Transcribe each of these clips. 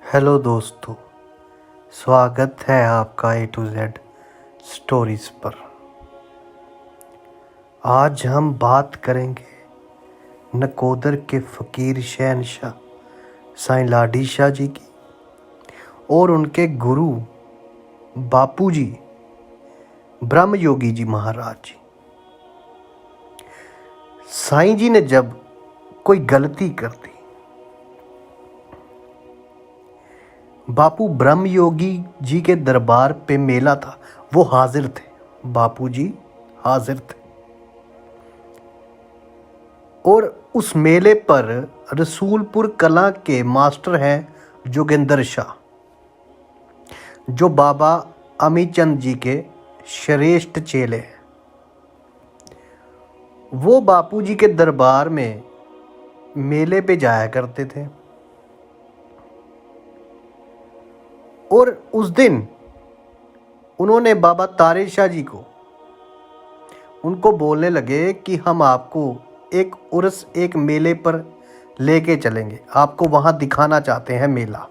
Hello दोस्तों, स्वागत है आपका A to Z स्टोरीज़ पर। आज हम बात करेंगे नकोदर के फ़कीर शहनशाह साईं लाडी शाह जी की और उनके गुरु बापू जी ब्रह्म योगी जी महाराज जी। साईं जी ने जब कोई गलती कर दी, बापू ब्रह्म योगी जी के दरबार पे मेला था, वो हाजिर थे। बापू जी हाजिर थे और उस मेले पर रसूलपुर कला के मास्टर हैं जोगिंदर शाह, जो बाबा अमीचंद जी के श्रेष्ठ चेले हैं। वो बापू जी के दरबार में मेले पे जाया करते थे और उस दिन उन्होंने बाबा तारे शाह जी को उनको बोलने लगे कि हम आपको एक उर्स, एक मेले पर लेके चलेंगे, आपको वहाँ दिखाना चाहते हैं मेला।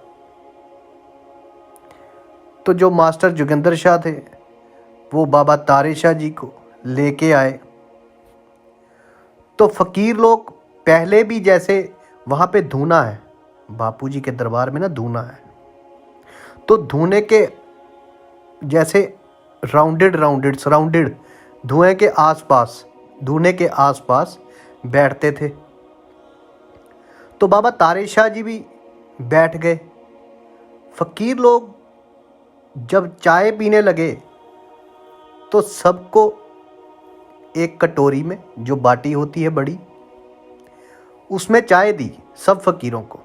तो जो मास्टर जोगिंदर शाह थे वो बाबा तारे शाह जी को लेके आए। तो फ़कीर लोग पहले भी जैसे वहाँ पे धूना है, बापू जी के दरबार में ना धूना है, तो धुएं के जैसे सराउंडेड धुएं के आसपास, धुएं के आसपास बैठते थे। तो बाबा तारे शाह जी भी बैठ गए। फ़कीर लोग जब चाय पीने लगे तो सबको एक कटोरी में, जो बाटी होती है बड़ी, उसमें चाय दी सब फ़कीरों को।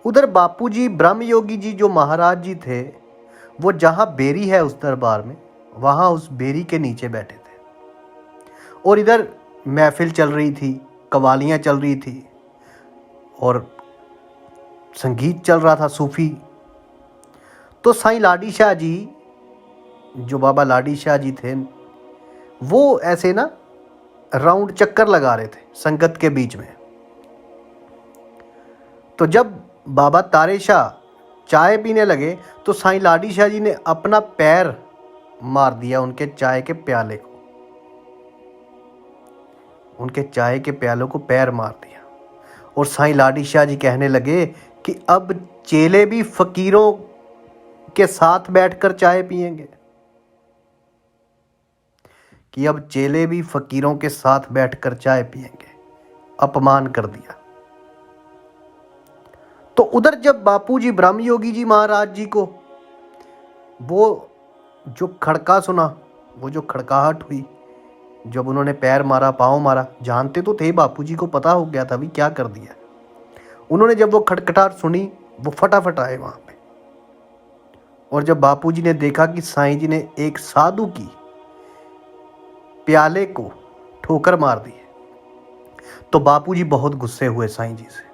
उधर बापू जी ब्रह्म योगी जी जो महाराज जी थे, वो जहाँ बेरी है उस दरबार में, वहाँ उस बेरी के नीचे बैठे थे और इधर महफिल चल रही थी, कवालियाँ चल रही थी और संगीत चल रहा था सूफी। तो साईं लाडी शाह जी, जो बाबा लाडी शाह जी थे, वो ऐसे ना राउंड चक्कर लगा रहे थे संगत के बीच में। तो जब बाबा तारे शाह चाय पीने लगे तो साईं लाडी शाह जी ने अपना पैर मार दिया उनके चाय के प्याले को, उनके चाय के प्यालों को पैर मार दिया। और साईं लाडी शाह जी कहने लगे कि अब चेले भी फ़कीरों के साथ बैठकर चाय पिएंगे, कि अब चेले भी फ़कीरों के साथ बैठकर चाय पिएंगे। अपमान कर दिया। तो उधर जब बापू जी ब्रह्म योगी जी महाराज जी को वो जो खड़का सुना, वो जो खड़काहट हुई, जब उन्होंने पैर मारा, पाँव मारा, जानते तो थे, बापू जी को पता हो गया था भी क्या कर दिया। उन्होंने जब वो खटखटाहट सुनी, वो फटाफट आए वहाँ पे। और जब बापू जी ने देखा कि साईं जी ने एक साधु की प्याले को ठोकर मार दी, तो बापू जी बहुत गुस्से हुए साईं जी से।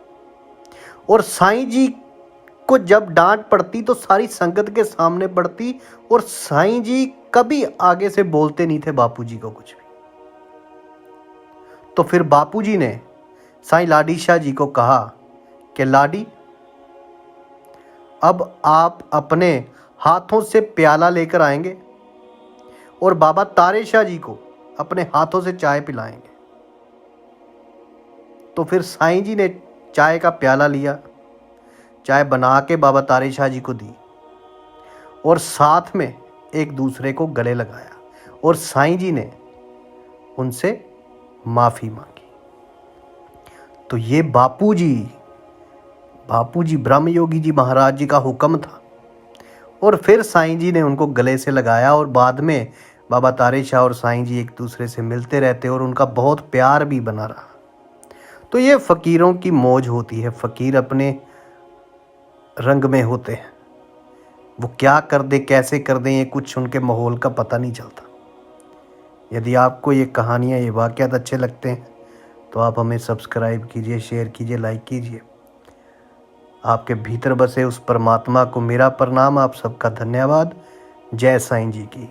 और साईं जी को जब डांट पड़ती तो सारी संगत के सामने पड़ती, और साईं जी कभी आगे से बोलते नहीं थे बापू जी को कुछ भी। तो फिर बापू जी ने साईं लाडी शाह जी को कहा कि लाडी, अब आप अपने हाथों से प्याला लेकर आएंगे और बाबा तारे शाह जी को अपने हाथों से चाय पिलाएंगे। तो फिर साईं जी ने चाय का प्याला लिया, चाय बना के बाबा तारे शाह जी को दी और साथ में एक दूसरे को गले लगाया, और साईं जी ने उनसे माफ़ी मांगी। तो ये बापू जी ब्रह्म योगी जी महाराज जी का हुक्म था। और फिर साईं जी ने उनको गले से लगाया और बाद में बाबा तारे शाह और साईं जी एक दूसरे से मिलते रहते और उनका बहुत प्यार भी बना रहा। तो ये फ़कीरों की मौज होती है। फ़कीर अपने रंग में होते हैं, वो क्या कर दे, कैसे कर दें, ये कुछ उनके माहौल का पता नहीं चलता। यदि आपको ये कहानियाँ, ये वाक़यात अच्छे लगते हैं तो आप हमें सब्सक्राइब कीजिए, शेयर कीजिए, लाइक कीजिए। आपके भीतर बसे उस परमात्मा को मेरा प्रणाम। आप सबका धन्यवाद। जय साईं जी की।